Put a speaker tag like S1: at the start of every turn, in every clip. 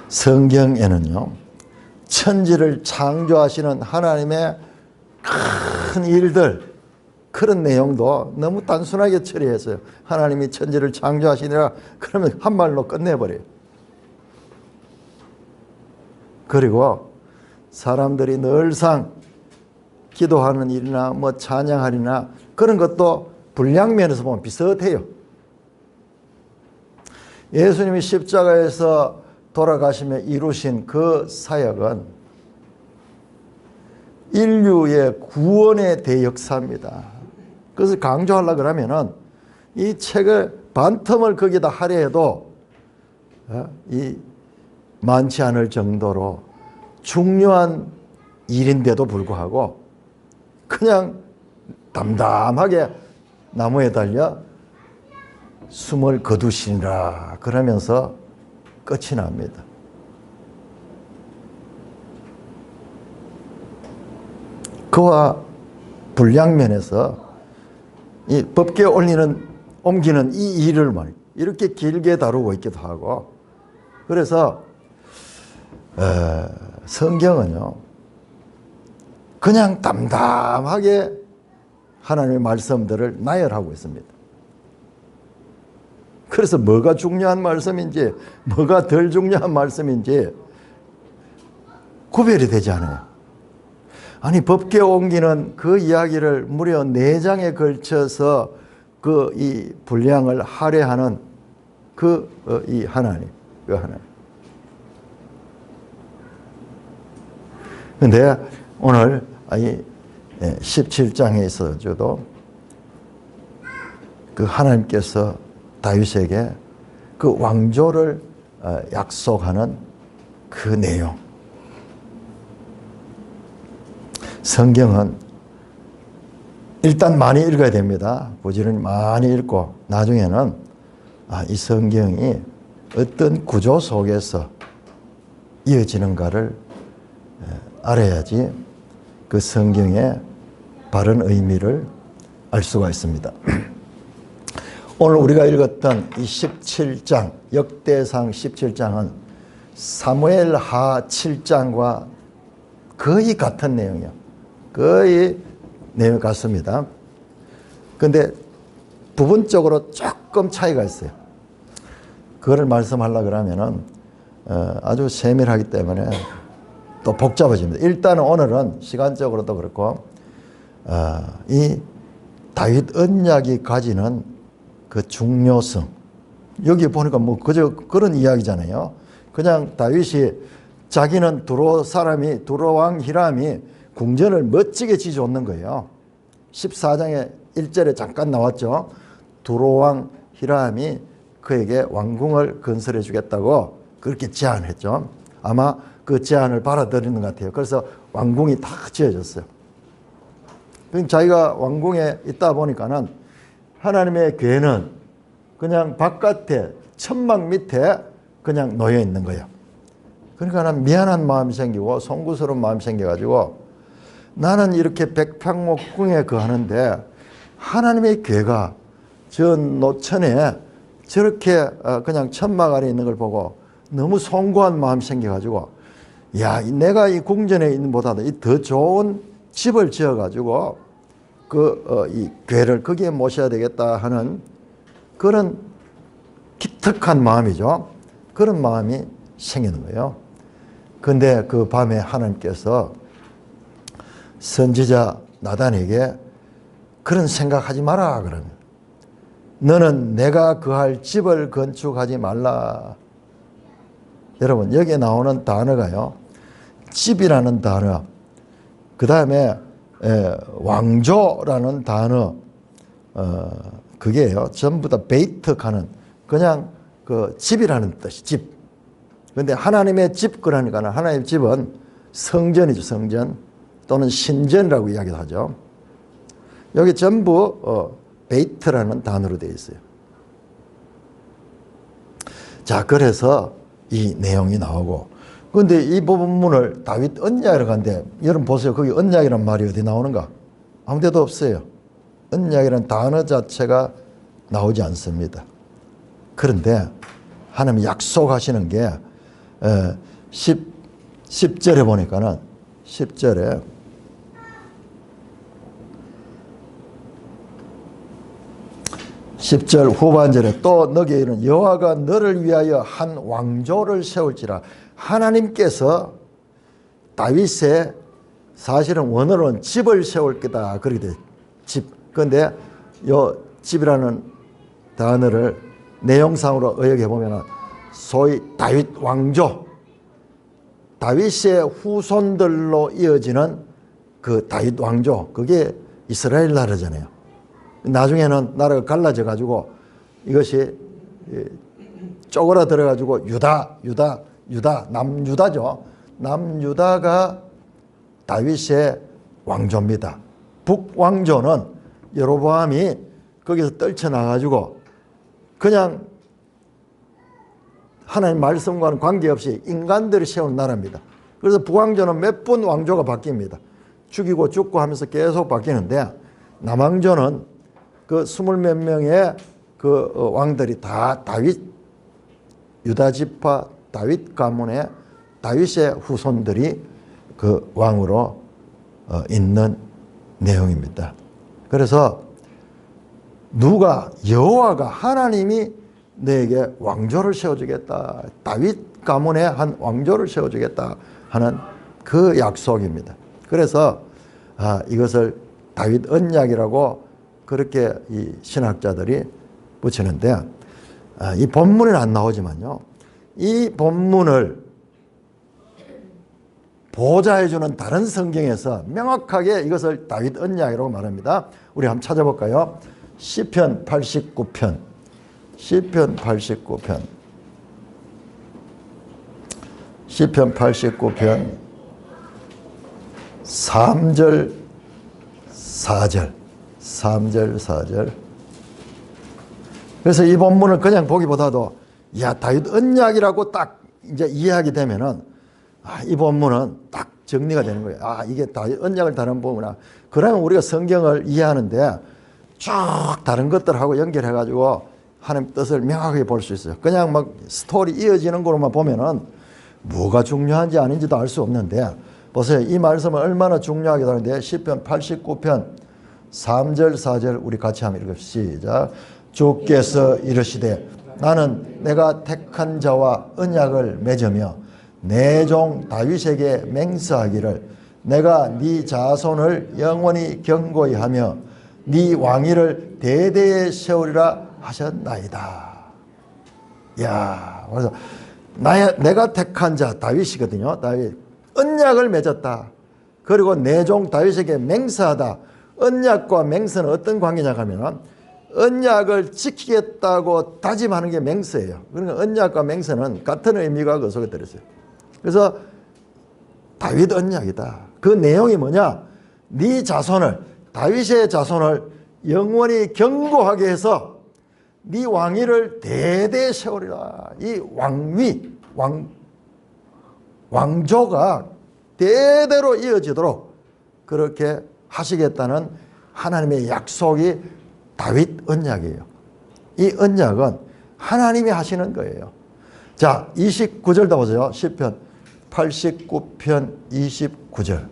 S1: 성경에는요, 천지를 창조하시는 하나님의 큰 일들, 그런 내용도 너무 단순하게 처리했어요. 하나님이 천지를 창조하시니라 그러면 한 말로 끝내버려요. 그리고 사람들이 늘상 기도하는 일이나 뭐 찬양하리나 그런 것도 분량면에서 보면 비슷해요. 예수님이 십자가에서 돌아가시며 이루신 그 사역은 인류의 구원의 대역사입니다. 그것을 강조하려고 그러면은 이 책을 반텀을 거기다 하려 해도 이 많지 않을 정도로 중요한 일인데도 불구하고 그냥 담담하게 나무에 달려 숨을 거두시니라 그러면서 끝이 납니다. 그와 분량면에서 이 법궤 옮기는 이 일을 이렇게 길게 다루고 있기도 하고, 그래서 성경은요 그냥 담담하게 하나님의 말씀들을 나열하고 있습니다. 그래서 뭐가 중요한 말씀인지 뭐가 덜 중요한 말씀인지 구별이 되지 않아요. 아니, 법궤 옮기는 그 이야기를 무려 4장에 걸쳐서 그 이 분량을 할애하는 이 하나님, 그 하나님. 근데 오늘 이 17장에 있어서도 그 하나님께서 다윗에게 그 왕조를 약속하는 그 내용. 성경은 일단 많이 읽어야 됩니다. 부지런히 많이 읽고 나중에는 이 성경이 어떤 구조 속에서 이어지는가를 알아야지 그 성경의 바른 의미를 알 수가 있습니다. 오늘 우리가 읽었던 이 17장, 역대상 17장은 사무엘하 7장과 거의 같은 내용이에요. 거의 내용 같습니다. 그런데 부분적으로 조금 차이가 있어요. 그거를 말씀하려고 그러면은 아주 세밀하기 때문에 또 복잡해집니다. 일단은 오늘은 시간적으로도 그렇고 이 다윗 언약이 가지는 그 중요성, 여기 보니까 뭐 그저 그런 이야기잖아요. 그냥 다윗이 자기는 두로왕 히람이 궁전을 멋지게 지어놓는 거예요. 14장에 1절에 잠깐 나왔죠. 두로왕 히람이 그에게 왕궁을 건설해 주겠다고 그렇게 제안했죠. 아마 그 제안을 받아들이는 것 같아요. 그래서 왕궁이 다 지어졌어요. 자기가 왕궁에 있다 보니까는 하나님의 궤는 그냥 바깥에 천막 밑에 그냥 놓여 있는 거예요. 그러니까 난 미안한 마음이 생기고 송구스러운 마음이 생겨가지고 나는 이렇게 백향목궁에 거하는데 하나님의 궤가 저 노천에 저렇게 그냥 천막 아래 있는 걸 보고 너무 송구한 마음이 생겨가지고 야, 내가 이 궁전에 있는 보다도 더 좋은 집을 지어가지고 이 궤를 거기에 모셔야 되겠다 하는 그런 기특한 마음이죠. 그런 마음이 생기는 거예요. 그런데 그 밤에 하나님께서 선지자 나단에게 그런 생각하지 마라 그러면 너는 내가 거할 집을 건축하지 말라. 여러분 여기에 나오는 단어가요, 집이라는 단어, 그 다음에 왕조라는 단어, 그게요 전부 다 베이트가는 그냥 그 집이라는 뜻이 집. 그런데 하나님의 집 그러니까 하나님의 집은 성전이죠. 성전 또는 신전이라고 이야기도 하죠. 여기 전부 베이트라는 단어로 되어 있어요. 자, 그래서 이 내용이 나오고, 그런데 이 부분을 다윗 언약이라고 하는데 여러분 보세요. 거기 언약이란 말이 어디 나오는가? 아무 데도 없어요. 언약이라는 단어 자체가 나오지 않습니다. 그런데 하나님 약속하시는 게 10절에 보니까는 10절에 후반절에 또 너게 이르는 여호와가 너를 위하여 한 왕조를 세울지라. 하나님께서 다윗의 사실은 원어로는 집을 세울 거다 그렇게 돼. 집. 그런데 요 집이라는 단어를 내용상으로 의역해 보면 소위 다윗 왕조, 다윗의 후손들로 이어지는 그 다윗 왕조, 그게 이스라엘 나라잖아요. 나중에는 나라가 갈라져 가지고 이것이 쪼그라들어 가지고 유다, 남유다죠. 남유다가 다윗의 왕조입니다. 북왕조는 여로보암이 거기서 떨쳐나가지고 그냥 하나님 말씀과는 관계없이 인간들이 세운 나라입니다. 그래서 북왕조는 몇 번 왕조가 바뀝니다. 죽이고 죽고 하면서 계속 바뀌는데 남왕조는 그 20몇 명의 그 왕들이 다 다윗, 유다 지파 다윗 가문의 다윗의 후손들이 그 왕으로 있는 내용입니다. 그래서 누가 여호와가 하나님이 너에게 왕조를 세워주겠다. 다윗 가문의 한 왕조를 세워주겠다 하는 그 약속입니다. 그래서 이것을 다윗 언약이라고 그렇게 이 신학자들이 붙이는데 이 본문에는 안 나오지만요. 이 본문을 보좌해주는 다른 성경에서 명확하게 이것을 다윗 언약이라고 말합니다. 우리 한번 찾아볼까요? 시편 89편. 시편 89편. 시편 89편 3절 4절. 3절 4절. 그래서 이 본문을 그냥 보기보다도 야 다윗 언약이라고 딱 이제 이해하게 되면은 이 본문은 딱 정리가 되는 거예요. 이게 다윗 언약을 다룬 부분이구나. 그러면 우리가 성경을 이해하는데 쭉 다른 것들하고 연결해 가지고 하나님 뜻을 명확하게 볼 수 있어요. 그냥 막 스토리 이어지는 거로만 보면은 뭐가 중요한지 아닌지도 알 수 없는데 보세요. 이 말씀은 얼마나 중요하게 다른데 시편 89편 3절 4절 우리 같이 한번 읽읍시다. 시작. 주께서 이르시되 나는 내가 택한 자와 언약을 맺으며 내 종 다윗에게 맹세하기를 내가 네 자손을 영원히 견고히 하며 네 왕위를 대대에 세우리라 하셨나이다. 야, 그래서 내가 택한 자 다윗이거든요. 다윗 언약을 맺었다. 그리고 내 종 다윗에게 맹세하다. 언약과 맹세는 어떤 관계냐 하면 언약을 지키겠다고 다짐하는 게 맹세예요. 그러니까 언약과 맹세는 같은 의미가 그 속에 들어있어요. 그래서 다윗 언약이다. 그 내용이 뭐냐? 네 자손을, 다윗의 자손을 영원히 견고하게 해서 네 왕위를 대대 세우리라. 이 왕조가 대대로 이어지도록 그렇게 하시겠다는 하나님의 약속이 다윗 언약이에요. 이 언약은 하나님이 하시는 거예요. 자, 29절도 보세요. 시편 89편 29절.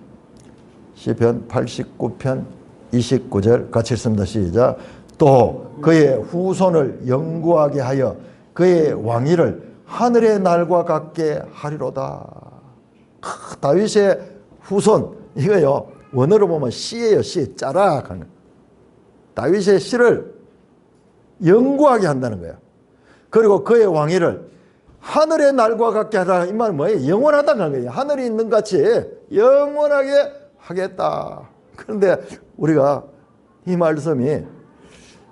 S1: 시편 89편 29절 같이 읽습니다. 시작. 또 그의 후손을 영구하게 하여 그의 왕위를 하늘의 날과 같게 하리로다. 다윗의 후손 이거요. 원어로 보면 씨예요. 씨. 짜락한 거. 다윗의 씨를 영구하게 한다는 거예요. 그리고 그의 왕위를 하늘의 날과 같게 하라. 이 말은 뭐예요? 영원하다는 거예요. 하늘이 있는 같이 영원하게 하겠다. 그런데 우리가 이 말씀이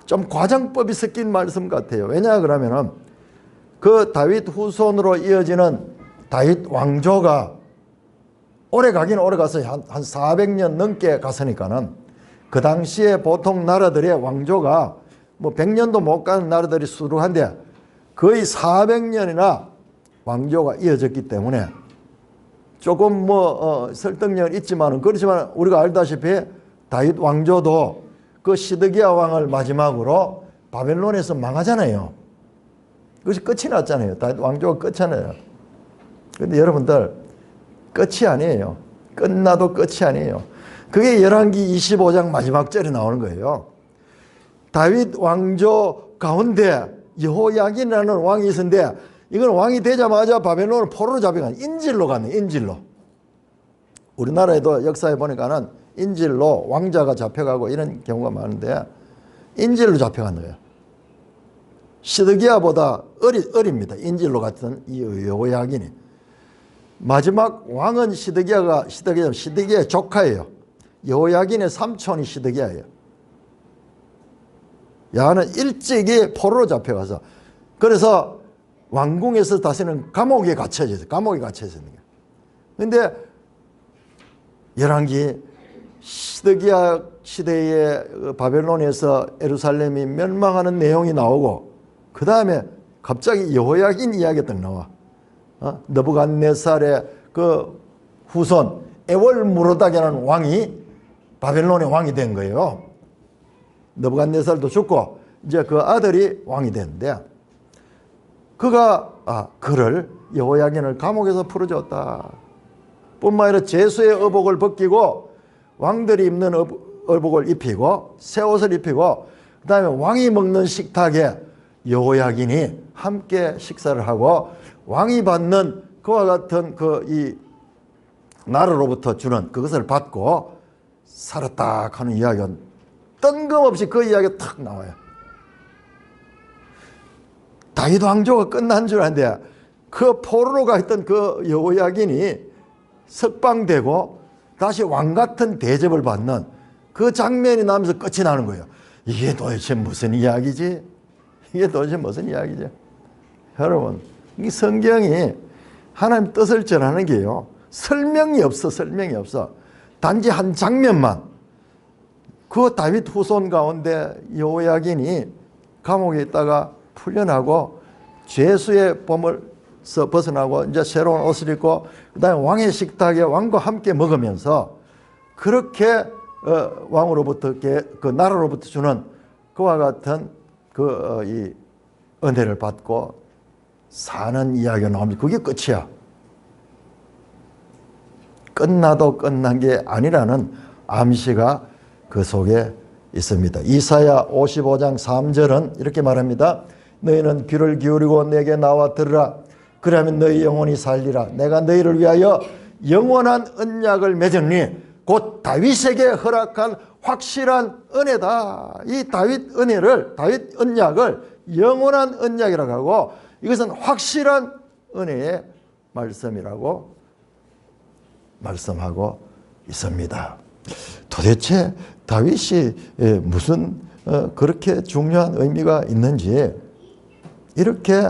S1: 좀 과장법이 섞인 말씀 같아요. 왜냐 그러면은 그 다윗 후손으로 이어지는 다윗 왕조가 오래 가긴 오래 갔어요. 한 400년 넘게 갔으니까는 그 당시에 보통 나라들의 왕조가 뭐 100년도 못 가는 나라들이 수두한데 거의 400년이나 왕조가 이어졌기 때문에 조금 설득력은 있지만은 그렇지만 우리가 알다시피 다윗 왕조도 그 시드기야 왕을 마지막으로 바벨론에서 망하잖아요. 그것이 끝이 났잖아요. 다윗 왕조가 끝이잖아요. 근데 여러분들 끝이 아니에요. 끝나도 끝이 아니에요. 그게 열왕기 25장 마지막 절에 나오는 거예요. 다윗 왕조 가운데 여호야긴이라는 왕이 있었는데 이건 왕이 되자마자 바벨론을 포로로 잡혀간 인질로 갔네. 인질로. 우리나라에도 역사에 보니까는 인질로 왕자가 잡혀가고 이런 경우가 많은데 인질로 잡혀간 거예요. 시드기야보다 어립니다. 인질로 갔던 이 여호야긴이. 마지막 왕은 시드기야의 조카예요. 여호야긴의 삼촌이 시드기야예요. 야는 일찍이 포로로 잡혀가서 그래서 왕궁에서 다시는 감옥에 갇혀져 있어요. 감옥에 갇혀 있는 거예요. 그런데 열왕기 시드기야 시대의 바벨론에서 예루살렘이 멸망하는 내용이 나오고 그 다음에 갑자기 여호야긴 이야기가 딱 나와. 느부갓네살의 그 후손 에월무로닥이라는 왕이 바벨론의 왕이 된 거예요. 느부갓네살도 죽고 이제 그 아들이 왕이 됐는데 그가 그를 여호야긴을 감옥에서 풀어줬다. 뿐만 아니라 제수의 의복을 벗기고 왕들이 입는 의복을 입히고 새 옷을 입히고 그 다음에 왕이 먹는 식탁에 여호야긴이 함께 식사를 하고 왕이 받는 그와 같은 이 나라로부터 주는 그것을 받고 살았다 하는 이야기가 뜬금없이 그 이야기가 탁 나와요. 다윗 왕조가 끝난 줄 알았는데 그 포로로 가 있던 그 여호야긴이 석방되고 다시 왕 같은 대접을 받는 그 장면이 나면서 끝이 나는 거예요. 이게 도대체 무슨 이야기지? 이게 도대체 무슨 이야기죠? 여러분, 이 성경이 하나님 뜻을 전하는 게요. 설명이 없어. 단지 한 장면만. 그 다윗 후손 가운데 여호야긴이 감옥에 있다가 풀려나고 죄수의 범을서 벗어나고 이제 새로운 옷을 입고 그다음에 왕의 식탁에 왕과 함께 먹으면서 그렇게 왕으로부터 그 나라로부터 주는 그와 같은 이 은혜를 받고 사는 이야기가 나옵니다. 그게 끝이야. 끝나도 끝난 게 아니라는 암시가 그 속에 있습니다. 이사야 55장 3절은 이렇게 말합니다. 너희는 귀를 기울이고 내게 나와 들으라. 그러면 너희 영혼이 살리라. 내가 너희를 위하여 영원한 언약을 맺으니 곧 다윗에게 허락한 확실한 은혜다. 이 다윗 언약을 영원한 언약이라고 하고 이것은 확실한 은혜의 말씀이라고 말씀하고 있습니다. 도대체 다윗이 무슨 그렇게 중요한 의미가 있는지 이렇게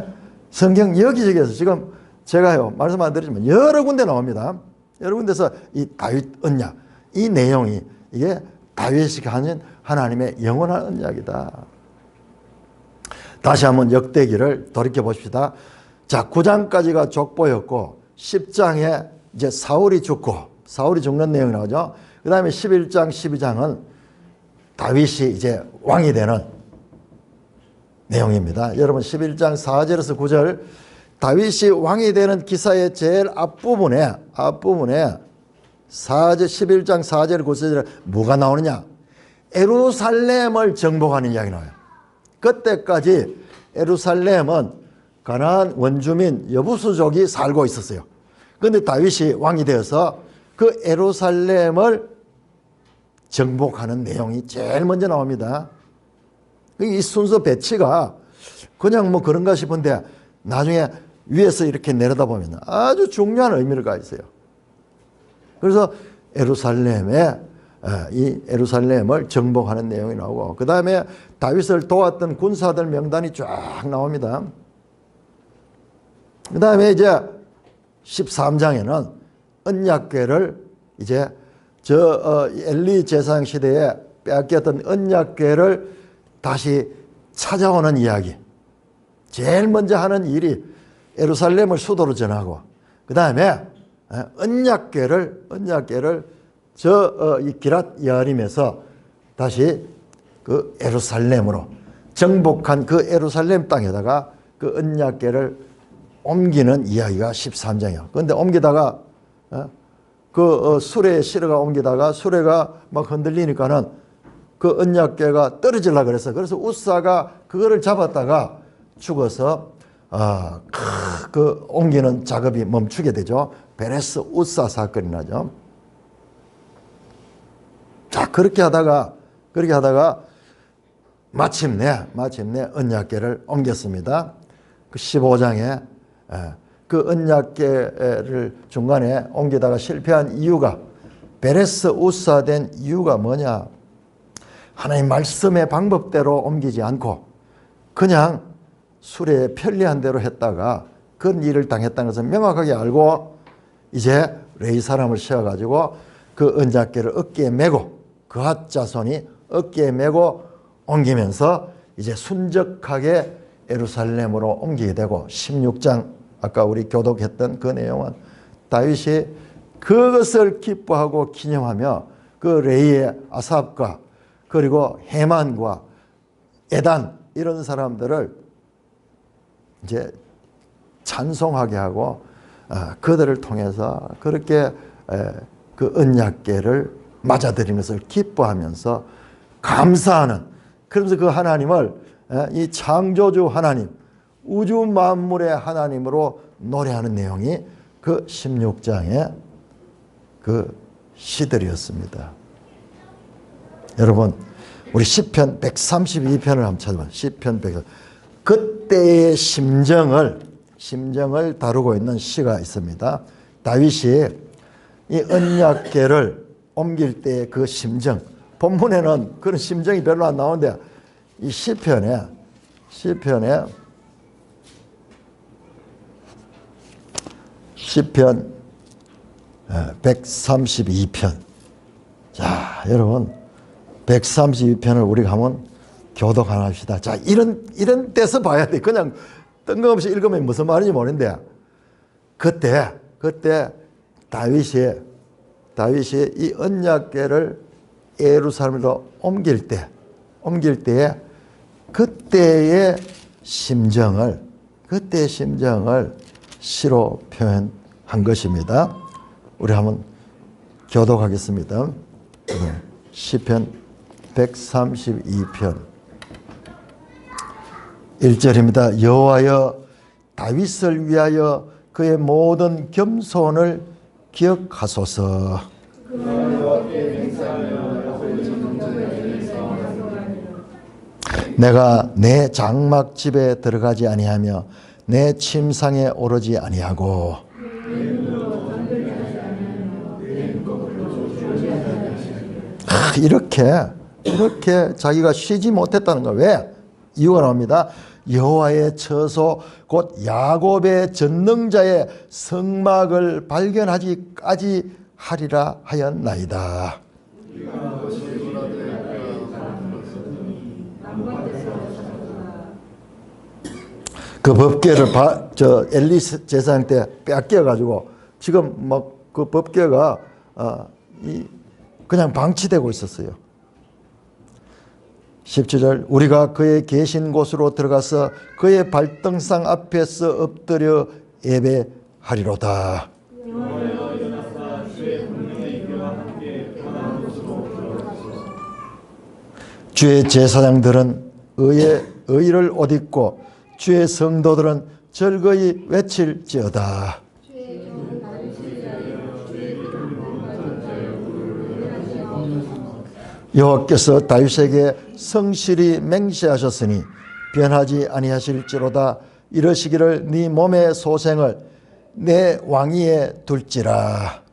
S1: 성경 여기저기에서 지금 제가요 말씀 안 드리지만 여러 군데 나옵니다. 여러 군데서 이 다윗 언약 이 내용이 이게 다윗이 가진 하나님의 영원한 언약이다. 다시 한번 역대기를 돌이켜 봅시다. 자, 9장까지가 족보였고 10장에 이제 사울이 죽는 내용이 나오죠. 그 다음에 11장, 12장은 다윗이 이제 왕이 되는 내용입니다. 여러분 11장 4절에서 9절 다윗이 왕이 되는 기사의 제일 앞부분에 11장 4절 9절에 뭐가 나오느냐? 예루살렘을 정복하는 이야기 나와요. 그때까지 예루살렘은 가나안 원주민 여부수족이 살고 있었어요. 그런데 다윗이 왕이 되어서 그 예루살렘을 정복하는 내용이 제일 먼저 나옵니다. 이 순서 배치가 그냥 뭐 그런가 싶은데 나중에 위에서 이렇게 내려다보면 아주 중요한 의미를 가지고 있어요. 그래서 이 예루살렘을 정복하는 내용이 나오고 그 다음에 다윗을 도왔던 군사들 명단이 쫙 나옵니다. 그 다음에 이제 13장에는 언약궤를 이제 엘리 제사장 시대에 빼앗겼던 언약궤를 다시 찾아오는 이야기. 제일 먼저 하는 일이 예루살렘을 수도로 전하고 그 다음에 언약궤를 이 기랏 여아림에서 다시 그 예루살렘으로 정복한 그 예루살렘 땅에다가 그 언약궤를 옮기는 이야기가 13장이에요. 그런데 옮기다가 수레에 실어가 옮기다가 수레가 막 흔들리니까는 그 언약궤가 떨어지려고 그랬어. 그래서 우사가 그거를 잡았다가 죽어서 그 옮기는 작업이 멈추게 되죠. 베레스 우사 사건이 나죠. 자, 그렇게 하다가 마침내 언약궤를 옮겼습니다. 그 15장에 그 언약궤를 중간에 옮기다가 실패한 이유가, 베레스 우사된 이유가 뭐냐? 하나님 말씀의 방법대로 옮기지 않고 그냥 수레에 편리한 대로 했다가 그런 일을 당했다는 것을 명확하게 알고 이제 레위 사람을 세워가지고 그 언약궤를 어깨에 메고 그핫 자손이 어깨에 메고 옮기면서 이제 순적하게 예루살렘으로 옮기게 되고, 16장 아까 우리 교독했던 그 내용은 다윗이 그것을 기뻐하고 기념하며 그 레위의 아삽과 그리고 헤만과 에단 이런 사람들을 이제 찬송하게 하고 그들을 통해서 그렇게 그 언약궤를 맞아들이는 것을 기뻐하면서 감사하는, 그러면서 그 하나님을 이 창조주 하나님, 우주 만물의 하나님으로 노래하는 내용이 그 16장의 그 시들이었습니다. 여러분, 우리 시편 132편을 한번 찾아봐요. 시편 132편. 그때의 심정을 다루고 있는 시가 있습니다. 다윗이 이 언약궤를 옮길 때의 그 심정, 본문에는 그런 심정이 별로 안 나오는데 이 시편 132편. 자, 여러분 132편을 우리가 한번 교독 하나 합시다. 자, 이런 데서 봐야 돼. 그냥 뜬금없이 읽으면 무슨 말인지 모르는데, 그때 다윗이 이 언약궤를 예루살렘으로 옮길 때에 그때의 심정을 시로 표현한 것입니다. 우리 한번 교독하겠습니다. 시편 132편 1절입니다. 여호와여, 다윗을 위하여 그의 모든 겸손을 기억하소서. 내가 내 장막집에 들어가지 아니하며 내 침상에 오르지 아니하고 이렇게 자기가 쉬지 못했다는 거예요. 왜? 이유가 나옵니다. 여호와의 처소 곧 야곱의 전능자의 성막을 발견하기까지 하리라 하였나이다. 그 법궤를 엘리 제사장 때 빼앗겨가지고 지금 막 그 법궤가 그냥 방치되고 있었어요. 17절, 우리가 그의 계신 곳으로 들어가서 그의 발등상 앞에서 엎드려 예배하리로다. 주의 제사장들은 의를 옷 입고 주의 성도들은 즐거이 외칠지어다. 여호와께서 다윗에게 성실히 맹세하셨으니 변하지 아니하실지로다. 이러시기를 네 몸의 소생을 내 왕위에 둘지라.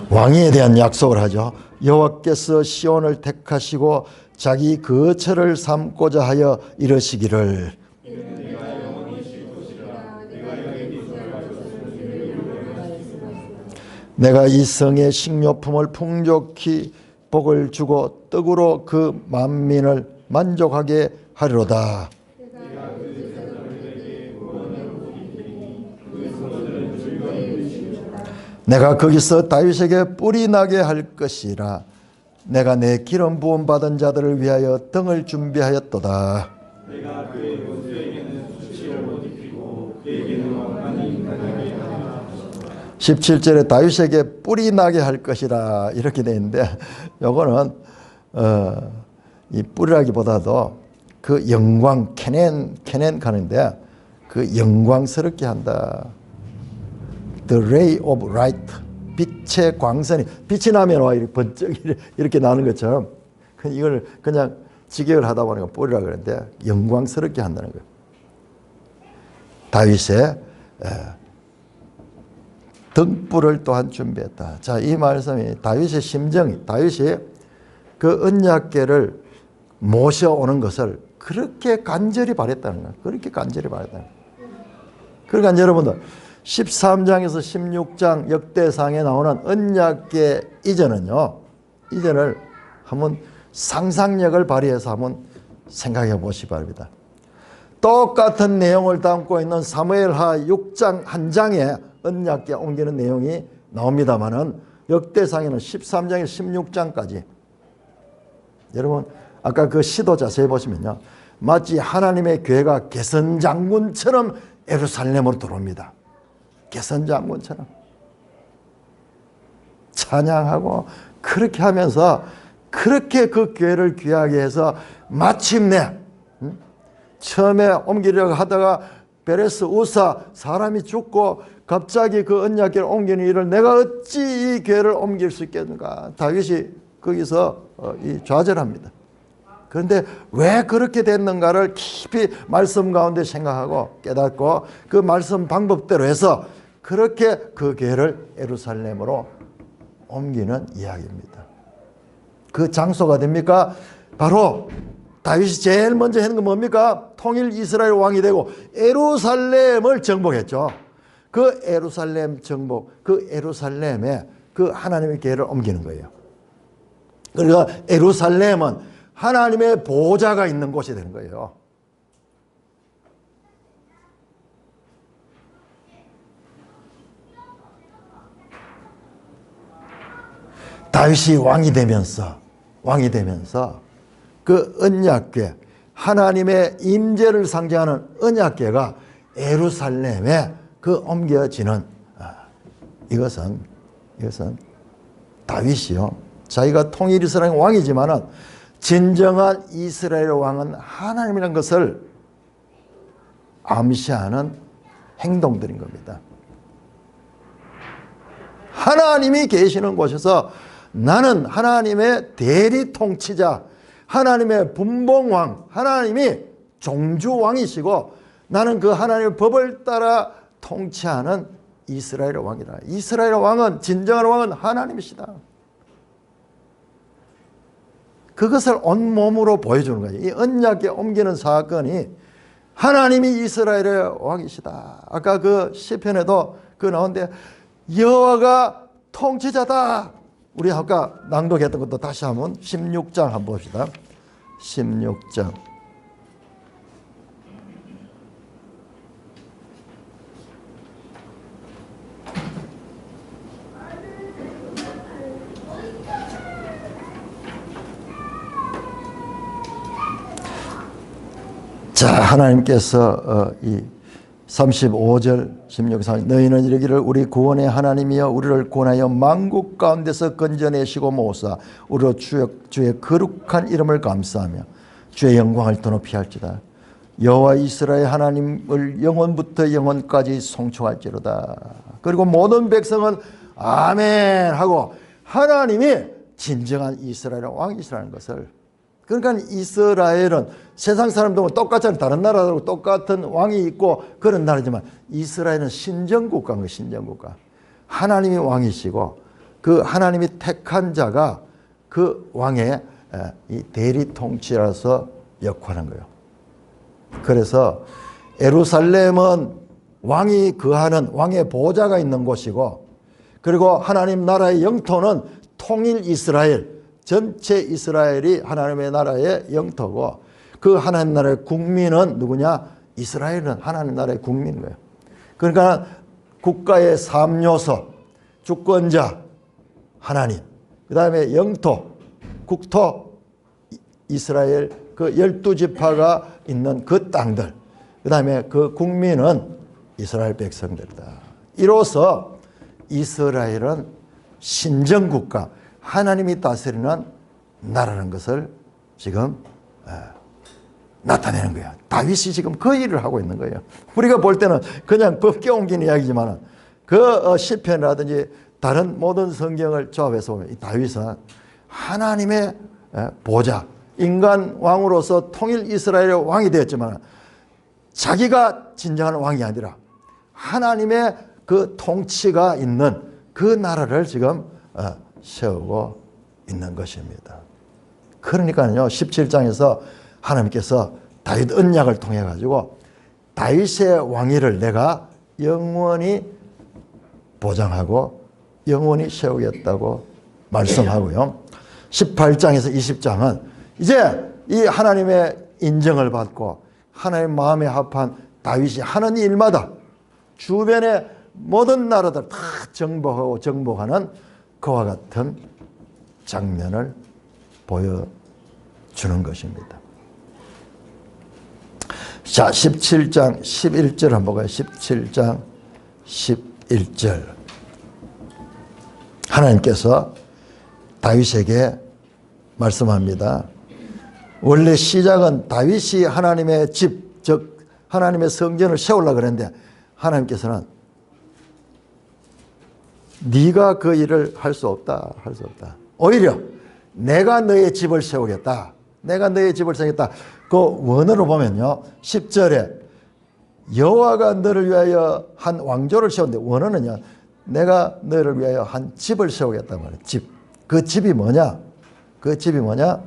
S1: 왕위에 대한 약속을 하죠. 여호와께서 시온을 택하시고 자기 거처를 삼고자 하여 이러시기를 내가 이 성의 식료품을 풍족히 복을 주고 떡으로 그 만민을 만족하게 하리로다. 내가 거기서 다윗에게 뿔이 나게 할 것이라. 내가 내 기름 부음 받은 자들을 위하여 등을 준비하였도다.
S2: 내가 그의 원수에게는 수치를 못 입히고 그에게는 왕만이 인간하게 하리라.
S1: 17절에 다윗에게 뿔이 나게 할 것이라 이렇게 되어 있는데 요거는 이 뿔이라기보다도 그 영광 캐넨 가는데 그 영광스럽게 한다. The ray of light. 빛의 광선이 빛이 나면 와 이렇게 번쩍 이렇게 나는 것처럼 이걸 그냥 직역을 하다 보니까 뿔이라 그러는데 영광스럽게 한다는 거예요. 다윗의 등불을 또한 준비했다. 자, 이 말씀이 다윗의 심정이 다윗이 그 언약궤를 모셔오는 것을 그렇게 간절히 바랬다는 거예요. 그렇게 간절히 바랬다는 거예요. 그러니까 여러분들 13장에서 16장 역대상에 나오는 언약궤 이전은요. 이전을 한번 상상력을 발휘해서 한번 생각해 보시기 바랍니다. 똑같은 내용을 담고 있는 사무엘하 6장 한 장에 언약궤 옮기는 내용이 나옵니다만은 역대상에는 13장에서 16장까지 여러분 아까 그 시도 자세히 보시면요. 마치 하나님의 궤가 개선장군처럼 예루살렘으로 들어옵니다. 개선장군처럼 찬양하고 그렇게 하면서 그렇게 그 궤를 귀하게 해서 마침내 처음에 옮기려고 하다가 베레스 우사 사람이 죽고 갑자기 그 언약궤를 옮기는 일을 내가 어찌 이 궤를 옮길 수 있겠는가. 다윗이 거기서 좌절합니다. 그런데 왜 그렇게 됐는가를 깊이 말씀 가운데 생각하고 깨닫고 그 말씀 방법대로 해서 그렇게 그 궤를 예루살렘으로 옮기는 이야기입니다. 그 장소가 됩니까? 바로 다윗이 제일 먼저 하는 건 뭡니까? 통일 이스라엘 왕이 되고 예루살렘을 정복했죠. 그 예루살렘 정복, 그 예루살렘에 그 하나님의 궤를 옮기는 거예요. 그러니까 예루살렘은 하나님의 보좌가 있는 곳이 되는 거예요. 다윗이 왕이 되면서 그 언약궤 하나님의 임재를 상징하는 언약궤가 예루살렘에 그 옮겨지는 이것은 다윗이요. 자기가 통일 이스라엘 왕이지만은 진정한 이스라엘 왕은 하나님이라는 것을 암시하는 행동들인 겁니다. 하나님이 계시는 곳에서 나는 하나님의 대리 통치자, 하나님의 분봉왕, 하나님이 종주왕이시고 나는 그 하나님의 법을 따라 통치하는 이스라엘 왕이다. 이스라엘 왕은 진정한 왕은 하나님이시다. 그것을 온몸으로 보여주는 거예요. 이 언약궤 옮기는 사건이 하나님이 이스라엘의 왕이시다. 아까 그 시편에도 그 나오는데 여호와가 통치자다. 우리 아까 낭독했던 것도 다시 한번 16장 한번 봅시다. 16장. 자, 하나님께서 이 35절 16절 너희는 이르기를 우리 구원의 하나님이여 우리를 구원하여 만국 가운데서 건져내시고 모사 우리로 주의 거룩한 이름을 감사하며 주의 영광을 더 높이 할지다. 여호와 이스라엘 하나님을 영원부터 영원까지 송축할지로다. 그리고 모든 백성은 아멘 하고 하나님이 진정한 이스라엘 왕이시라는 것을. 그러니까 이스라엘은 세상 사람들은 똑같잖아요. 다른 나라하고 똑같은 왕이 있고 그런 나라지만 이스라엘은 신정국가인 거예요. 신정국가. 하나님이 왕이시고 그 하나님이 택한 자가 그 왕의 이 대리 통치라서 역할한 거예요. 그래서 예루살렘은 왕이 거하는 왕의 보좌가 있는 곳이고 그리고 하나님 나라의 영토는 통일 이스라엘 전체 이스라엘이 하나님의 나라의 영토고 그 하나님 나라의 국민은 누구냐? 이스라엘은 하나님 나라의 국민인 거예요. 그러니까 국가의 3요소 주권자 하나님, 그 다음에 영토 국토 이스라엘 그 12지파가 있는 그 땅들, 그 다음에 그 국민은 이스라엘 백성들이다. 이로써 이스라엘은 신정국가, 하나님이 다스리는 나라는 것을 지금 나타내는 거야. 다윗이 지금 그 일을 하고 있는 거예요. 우리가 볼 때는 그냥 법계 옮기는 이야기지만 그 시편이라든지 다른 모든 성경을 조합해서 보면 이 다윗은 하나님의 보좌, 인간 왕으로서 통일 이스라엘의 왕이 되었지만 자기가 진정한 왕이 아니라 하나님의 그 통치가 있는 그 나라를 지금 세우고 있는 것입니다. 그러니까요, 17장에서 하나님께서 다윗 언약을 통해 가지고 다윗의 왕위를 내가 영원히 보장하고 영원히 세우겠다고 말씀하고요. 18장에서 20장은 이제 이 하나님의 인정을 받고 하나님 마음에 합한 다윗이 하는 일마다 주변의 모든 나라들 다 정복하고 정복하는 그와 같은 장면을 보여주는 것입니다. 자, 17장 11절 한번 봐요. 17장 11절. 하나님께서 다윗에게 말씀합니다. 원래 시작은 다윗이 하나님의 집, 즉 하나님의 성전을 세우려고 그랬는데 하나님께서는 네가 그 일을 할 수 없다. 할 수 없다. 오히려 내가 너의 집을 세우겠다. 내가 너의 집을 세우겠다. 그 원어로 보면요. 10절에 여호와가 너를 위하여 한 왕조를 세운데 원어는요. 내가 너를 위하여 한 집을 세우겠다 말이에요. 집. 그 집이 뭐냐? 그 집이 뭐냐?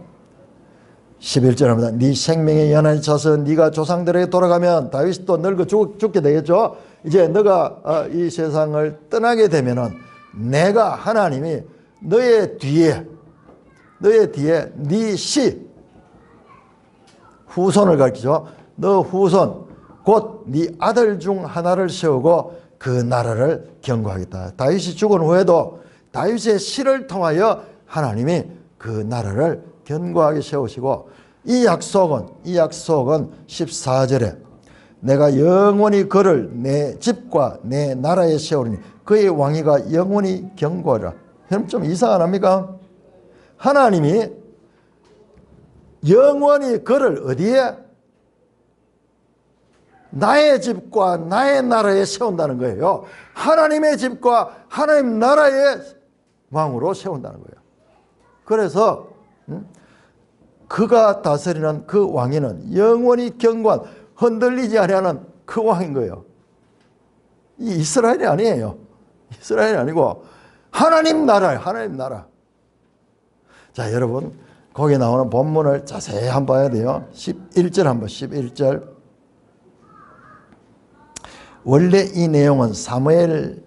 S1: 11절 합니다. 네 생명의 연한이 차서 네가 조상들에게 돌아가면 다윗이 또 늙어 죽게 되겠죠. 이제 너가 이 세상을 떠나게 되면은 내가 하나님이 너의 뒤에 네 씨 후손을 가르치죠. 너 후손 곧 네 아들 중 하나를 세우고 그 나라를 견고하겠다. 다윗이 죽은 후에도 다윗의 씨를 통하여 하나님이 그 나라를 견고하게 세우시고 이 약속은 14절에 내가 영원히 그를 내 집과 내 나라에 세우리니 그의 왕위가 영원히 견고하리라. 여러분 좀 이상 안 합니까? 하나님이 영원히 그를 어디에? 나의 집과 나의 나라에 세운다는 거예요. 하나님의 집과 하나님 나라의 왕으로 세운다는 거예요. 그래서 그가 다스리는 그 왕위는 영원히 견고한 흔들리지 아니하는 그 왕인 거예요. 이 이스라엘이 아니에요. 이스라엘이 아니고 하나님 나라예요. 하나님 나라. 자, 여러분 거기 나오는 본문을 자세히 한번 봐야 돼요. 11절 한번 11절. 원래 이 내용은 사무엘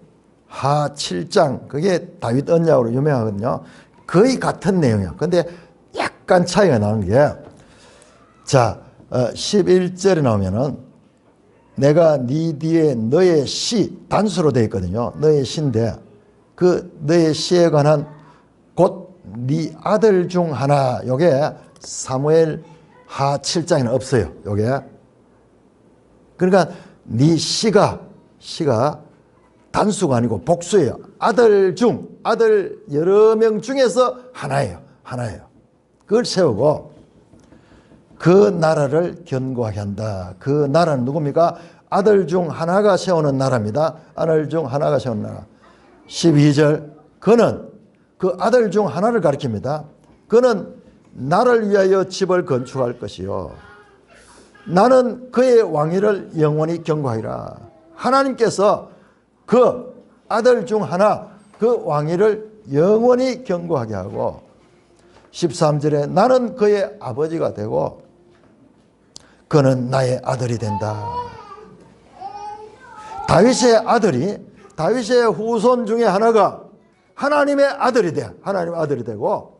S1: 하 7장 그게 다윗 언약으로 유명하거든요. 거의 같은 내용이에요. 근데 약간 차이가 나는 게 자, 11절에 나오면은 내가 네 뒤에 너의 씨 단수로 되어 있거든요. 너의 씨인데 그 너의 씨에 관한 곧 네 아들 중 하나 요게 사무엘 하 7장에는 없어요. 요게 그러니까 네 씨가 단수가 아니고 복수예요. 아들 여러 명 중에서 하나예요. 그걸 세우고 그 나라를 견고하게 한다. 그 나라는 누굽니까? 아들 중 하나가 세우는 나라입니다. 아들 중 하나가 세우는 나라. 12절 그는 그 아들 중 하나를 가리킵니다. 그는 나를 위하여 집을 건축할 것이요 나는 그의 왕위를 영원히 견고하리라. 하나님께서 그 아들 중 하나 그 왕위를 영원히 견고하게 하고 13절에 나는 그의 아버지가 되고 그는 나의 아들이 된다. 다윗의 후손 중에 하나가 하나님의 아들이 돼. 하나님의 아들이 되고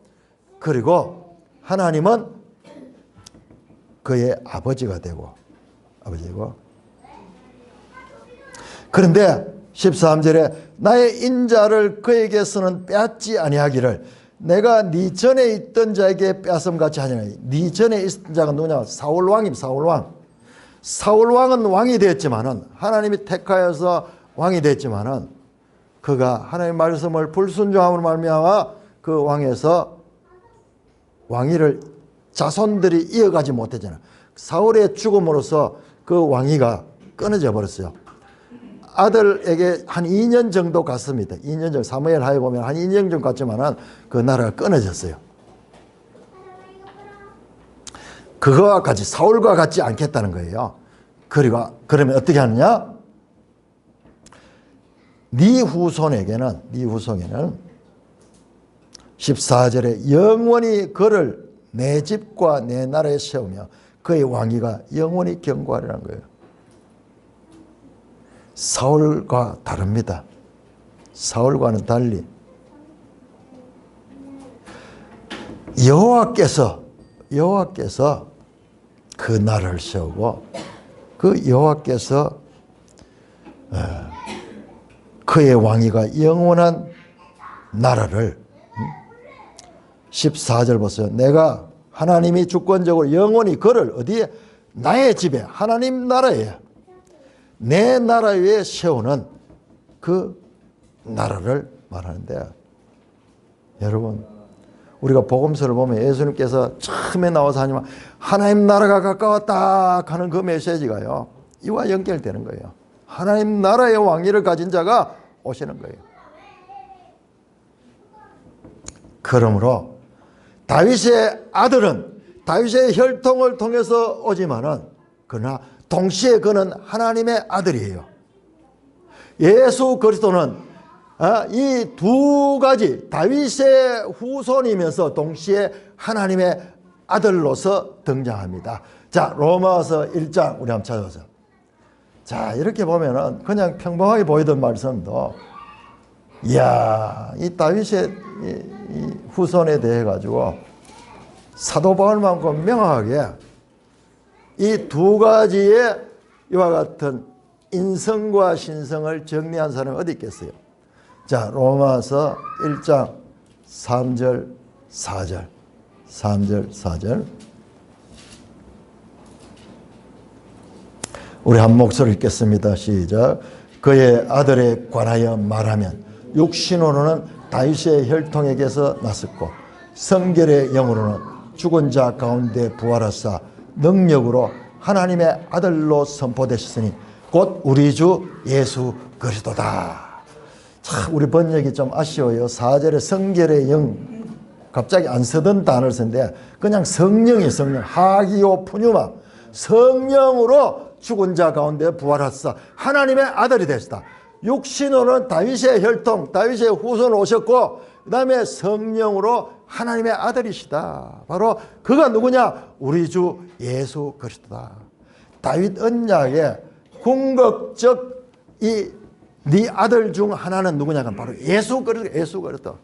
S1: 그리고 하나님은 그의 아버지가 되고 그런데 13절에 나의 인자를 그에게서는 빼앗지 아니하기를 내가 네 전에 있던 자에게 빼앗음 같이 하냐. 네 전에 있던 자가 누구냐? 사울 왕입니다. 사울 왕. 사울 왕은 왕이 됐지만은 하나님이 택하여서 왕이 됐지만은 그가 하나님의 말씀을 불순종함으로 말미암아 그 왕에서 왕위를 자손들이 이어가지 못했잖아요. 사울의 죽음으로써 그 왕위가 끊어져 버렸어요. 아들에게 한 2년 정도 갔습니다. 2년 정도, 사무엘 하에 보면 한 2년 정도 갔지만은 그 나라가 끊어졌어요. 그거와 같이, 사울과 같지 않겠다는 거예요. 그리고 그러면 어떻게 하느냐? 네 후손에게는 14절에 영원히 그를 내 집과 내 나라에 세우며 그의 왕위가 영원히 견고하리라는 거예요. 사울과 다릅니다. 사울과는 달리 여호와께서 그 나라를 세우고 그 여호와께서 그의 왕위가 영원한 나라를 14절 보세요. 내가 하나님이 주권적으로 영원히 그를 어디에? 나의 집에, 하나님 나라에, 내 나라 위에 세우는 그 나라를 말하는데, 여러분 우리가 복음서를 보면 예수님께서 처음에 나와서 하나님 나라가 가까웠다 하는 그 메시지가요, 이와 연결되는 거예요. 하나님 나라의 왕위를 가진 자가 오시는 거예요. 그러므로 다윗의 아들은 다윗의 혈통을 통해서 오지만은 그러나 동시에 그는 하나님의 아들이에요. 예수 그리스도는 이 두 가지 다윗의 후손이면서 동시에 하나님의 아들로서 등장합니다. 자, 로마서 1장 우리 한번 찾아보세요. 자, 이렇게 보면은 그냥 평범하게 보이던 말씀도, 이야, 이 다윗의 이 후손에 대해 가지고 사도 바울만큼 명확하게 이 두 가지의 이와 같은 인성과 신성을 정리한 사람이 어디 있겠어요? 자, 로마서 1장 3절 4절 3절 4절 우리 한 목소리 읽겠습니다. 시작. 그의 아들에 관하여 말하면 육신으로는 다윗의 혈통에게서 났었고 성결의 영으로는 죽은 자 가운데 부활하사 능력으로 하나님의 아들로 선포되셨으니 곧 우리 주 예수 그리스도다. 참 우리 번역이 좀 아쉬워요. 4절에 성결의 영, 갑자기 안 쓰던 단어를 썼는데 그냥 성령이 성령, 하기오 푸뉴마, 성령으로 죽은 자 가운데 부활하사 하나님의 아들이 되시다. 육신으로는 다윗의 혈통, 다윗의 후손 오셨고 그 다음에 성령으로 하나님의 아들이시다. 바로 그가 누구냐? 우리 주 예수 그리스도다. 다윗 언약의 궁극적 네 아들 중 하나는 누구냐? 바로 예수 그리스도, 예수 그리스도.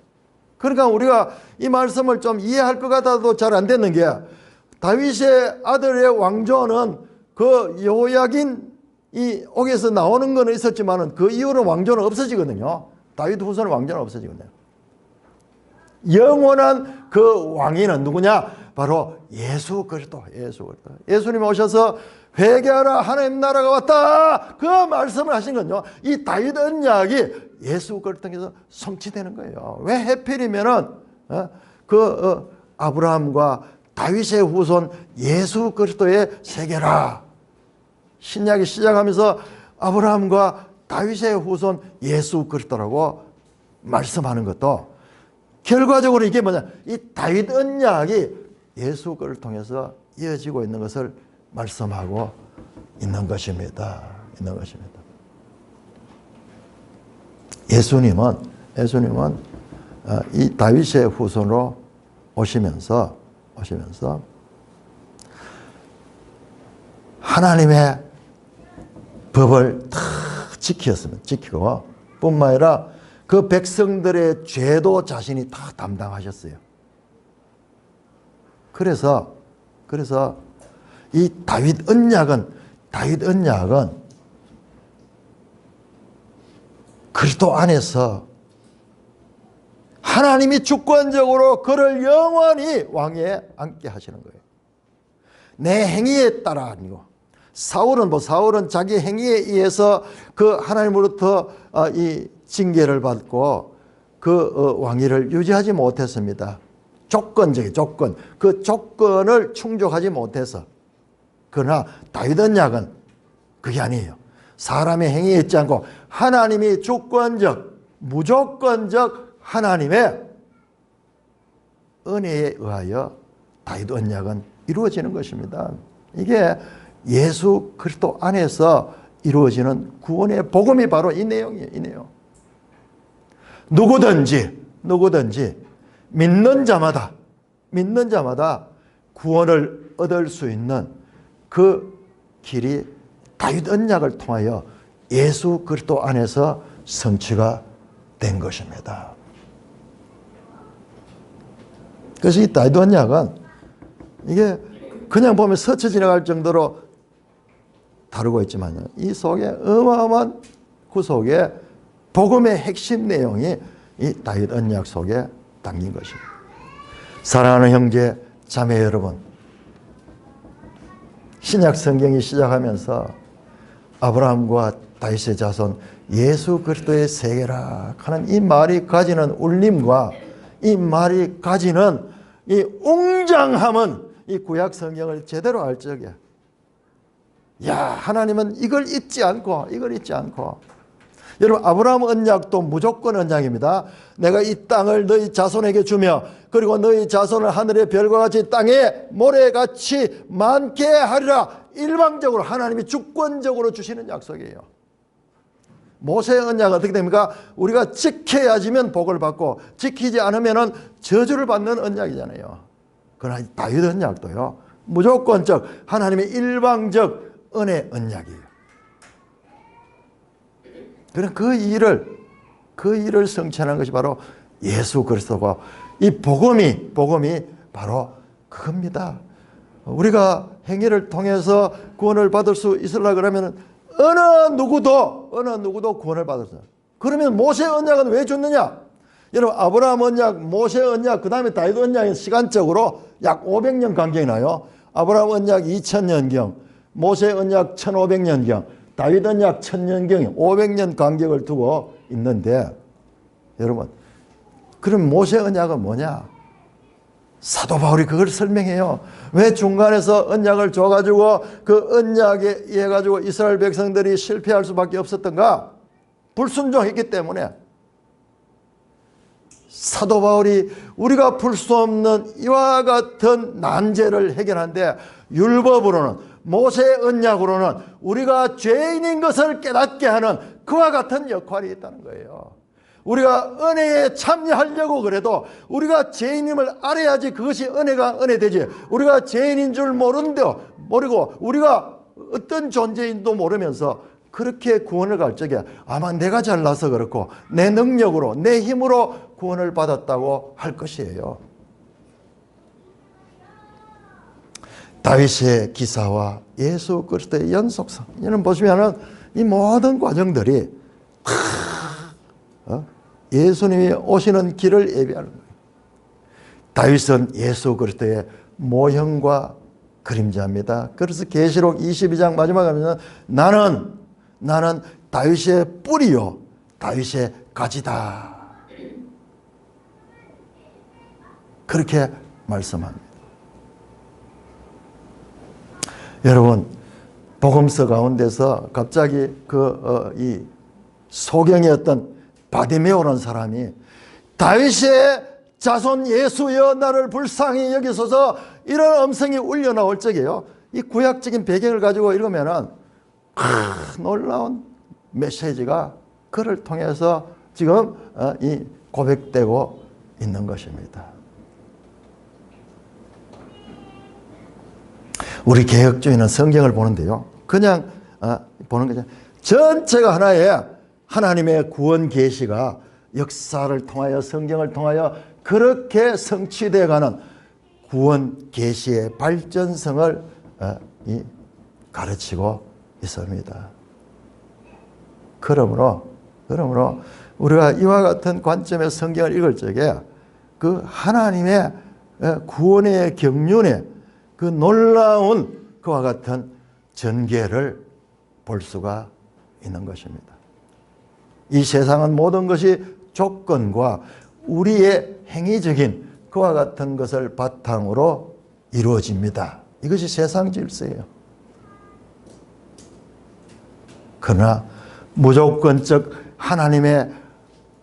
S1: 그러니까 우리가 이 말씀을 좀 이해할 것 같아도 잘 안 되는 게, 다윗의 아들의 왕조는 그 여호야긴 이 옥에서 나오는 거는 있었지만은 그 이후로 왕조는 없어지거든요. 다윗 후손의 왕조는 없어지거든요. 영원한 그 왕위는 누구냐? 바로 예수 그리스도, 예수 그리스도. 예수님이 오셔서 회개하라, 하나님 나라가 왔다, 그 말씀을 하신 건요, 이 다윗 언약이 예수 그리스도에서 성취되는 거예요. 왜 하필이면은 아브라함과 다윗의 후손 예수 그리스도의 세계라. 신약이 시작하면서 아브라함과 다윗의 후손 예수 그리스도라고 말씀하는 것도 결과적으로 이게 뭐냐, 이 다윗 언약이 예수 그리스도를 통해서 이어지고 있는 것을 말씀하고 있는 것입니다. 예수님은 이 다윗의 후손으로 오시면서 하나님의 법을 다 지키고 뿐만 아니라 그 백성들의 죄도 자신이 다 담당하셨어요. 그래서 이 다윗 언약은 그리스도 안에서 하나님이 주권적으로 그를 영원히 왕위에 앉게 하시는 거예요. 내 행위에 따라 아니고, 사울은 자기 행위에 의해서 그 하나님으로부터 이 징계를 받고 그 왕위를 유지하지 못했습니다. 조건적인 조건, 그 조건을 충족하지 못해서. 그러나 다윗 언약은 그게 아니에요. 사람의 행위에 있지 않고 하나님이 주권적, 무조건적 하나님의 은혜에 의하여 다윗 언약은 이루어지는 것입니다. 이게 예수 그리스도 안에서 이루어지는 구원의 복음이 바로 이 내용이에요. 이 내용. 누구든지 믿는 자마다 구원을 얻을 수 있는 그 길이 다윗 언약을 통하여 예수 그리스도 안에서 성취가 된 것입니다. 그래서 이 다윗 언약은 이게 그냥 보면 스쳐 지나갈 정도로 다루고 있지만 이 속에 어마어마한 그 속에 복음의 핵심 내용이 이 다윗 언약 속에 담긴 것입니다. 사랑하는 형제 자매 여러분, 신약 성경이 시작하면서 아브라함과 다윗의 자손 예수 그리스도의 세계라 하는 이 말이 가지는 울림과 이 말이 가지는 이 웅장함은 이 구약 성경을 제대로 알 적에, 야, 하나님은 이걸 잊지 않고 여러분, 아브라함 언약도 무조건 언약입니다. 내가 이 땅을 너희 자손에게 주며 그리고 너희 자손을 하늘의 별과 같이 땅에 모래같이 많게 하리라. 일방적으로 하나님이 주권적으로 주시는 약속이에요. 모세의 언약은 어떻게 됩니까? 우리가 지켜야지면 복을 받고 지키지 않으면 저주를 받는 언약이잖아요. 그러나 다윗 언약도요, 무조건적 하나님의 일방적 은혜 언약이에요. 그런 그 일을 성취하는 것이 바로 예수 그리스도고, 이 복음이 바로 그겁니다. 우리가 행위를 통해서 구원을 받을 수 있으려 그러면 어느 누구도 구원을 받을 수 없어요. 그러면 모세 언약은 왜 줬느냐? 여러분, 아브라함 언약, 모세 언약, 그 다음에 다윗 언약이 시간적으로 약 500년 간격이 나요. 아브라함 언약 2000년경, 모세 언약 1500년경, 다윗 언약 1000년경, 500년 간격을 두고 있는데, 여러분, 그럼 모세 언약은 뭐냐? 사도 바울이 그걸 설명해요. 왜 중간에서 언약을 줘가지고 그 언약에 의해 가지고 이스라엘 백성들이 실패할 수밖에 없었던가? 불순종했기 때문에. 사도 바울이 우리가 풀 수 없는 이와 같은 난제를 해결하는데, 율법으로는, 모세 언약으로는 우리가 죄인인 것을 깨닫게 하는 그와 같은 역할이 있다는 거예요. 우리가 은혜에 참여하려고 그래도 우리가 죄인임을 알아야지 그것이 은혜가 은혜되지. 우리가 죄인인 줄 모르고 우리가 어떤 존재인도 모르면서 그렇게 구원을 갈 적에 아마 내가 잘나서 그렇고 내 능력으로 내 힘으로 구원을 받았다고 할 것이에요. 다윗의 기사와 예수 그리스도의 연속성, 이는 보시면은 이 모든 과정들이 예수님이 오시는 길을 예비하는 거예요. 다윗은 예수 그리스도의 모형과 그림자입니다. 그래서 계시록 22장 마지막에 하면 나는 다윗의 뿌리요 다윗의 가지다, 그렇게 말씀합니다. 여러분, 복음서 가운데서 갑자기 이 소경의 어떤 바디메오라는 사람이 다윗의 자손 예수여 나를 불쌍히 여기소서, 이런 음성이 울려 나올 적이에요. 이 구약적인 배경을 가지고 읽으면은 놀라운 메시지가 그를 통해서 지금 이 고백되고 있는 것입니다. 우리 개혁주의는 성경을 보는데요, 그냥 보는 거죠. 전체가 하나의 하나님의 구원 계시가 역사를 통하여 성경을 통하여 그렇게 성취되어 가는 구원 계시의 발전성을 가르치고 있습니다. 그러므로 우리가 이와 같은 관점에서 성경을 읽을 적에 그 하나님의 구원의 경륜에 그 놀라운 그와 같은 전개를 볼 수가 있는 것입니다. 이 세상은 모든 것이 조건과 우리의 행위적인 그와 같은 것을 바탕으로 이루어집니다. 이것이 세상 질서예요. 그러나 무조건적 하나님의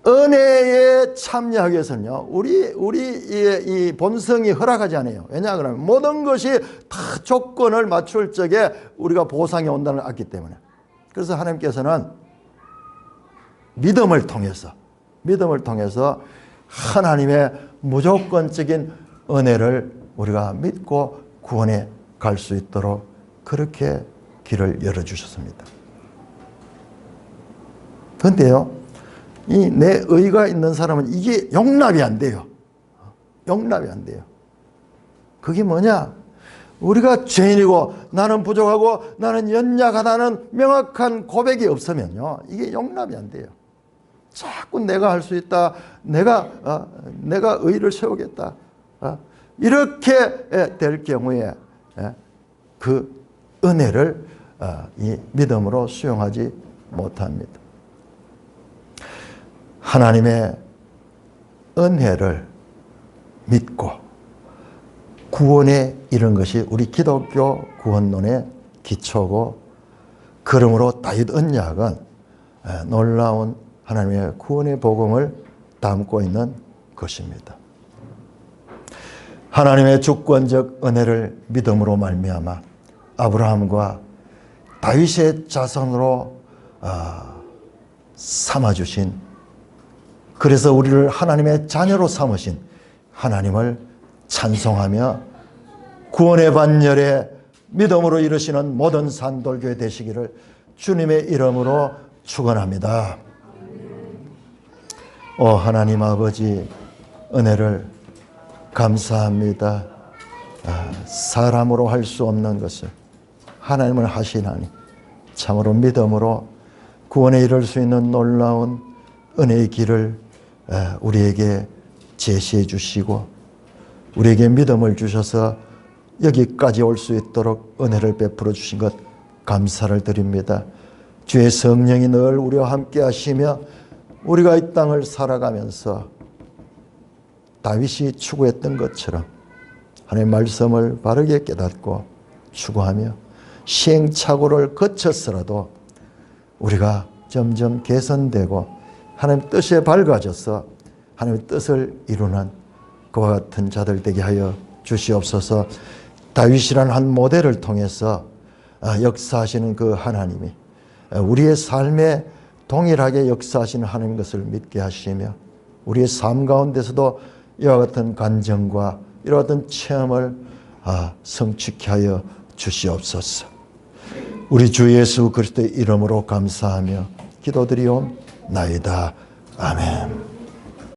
S1: 은혜에 참여하기 위해서는요, 우리의 이 본성이 허락하지 않아요. 왜냐 그러면 모든 것이 다 조건을 맞출 적에 우리가 보상이 온다는 걸 알기 때문에. 그래서 하나님께서는 믿음을 통해서 하나님의 무조건적인 은혜를 우리가 믿고 구원에 갈 수 있도록 그렇게 길을 열어주셨습니다. 그런데요, 이 내 의가 있는 사람은 이게 용납이 안 돼요. 용납이 안 돼요. 그게 뭐냐? 우리가 죄인이고 나는 부족하고 나는 연약하다는 명확한 고백이 없으면요, 이게 용납이 안 돼요. 자꾸 내가 할 수 있다. 내가 의를 세우겠다. 이렇게 될 경우에 그 은혜를 이 믿음으로 수용하지 못합니다. 하나님의 은혜를 믿고 구원에 이른 것이 우리 기독교 구원론의 기초고, 그러므로 다윗 언약은 놀라운 하나님의 구원의 복음을 담고 있는 것입니다. 하나님의 주권적 은혜를 믿음으로 말미암아 아브라함과 다윗의 자손으로 삼아주신, 그래서 우리를 하나님의 자녀로 삼으신 하나님을 찬송하며 구원의 반열에 믿음으로 이루시는 모든 산돌교회 되시기를 주님의 이름으로 축원합니다. 오 하나님 아버지, 은혜를 감사합니다. 사람으로 할 수 없는 것을 하나님을 하시나니 참으로 믿음으로 구원에 이를 수 있는 놀라운 은혜의 길을 우리에게 제시해 주시고 우리에게 믿음을 주셔서 여기까지 올 수 있도록 은혜를 베풀어 주신 것 감사를 드립니다. 주의 성령이 늘 우리와 함께 하시며 우리가 이 땅을 살아가면서 다윗이 추구했던 것처럼 하나님의 말씀을 바르게 깨닫고 추구하며 시행착오를 거쳤으라도 우리가 점점 개선되고 하나님 뜻에 밝아져서 하나님의 뜻을 이루는 그와 같은 자들 되게 하여 주시옵소서. 다윗이라는 한 모델을 통해서 역사하시는 그 하나님이 우리의 삶에 동일하게 역사하시는 하나님인 것을 믿게 하시며 우리의 삶 가운데서도 이와 같은 간증과 이와 같은 체험을 성취케 하여 주시옵소서. 우리 주 예수 그리스도의 이름으로 감사하며 기도드리옵나이다. 아멘.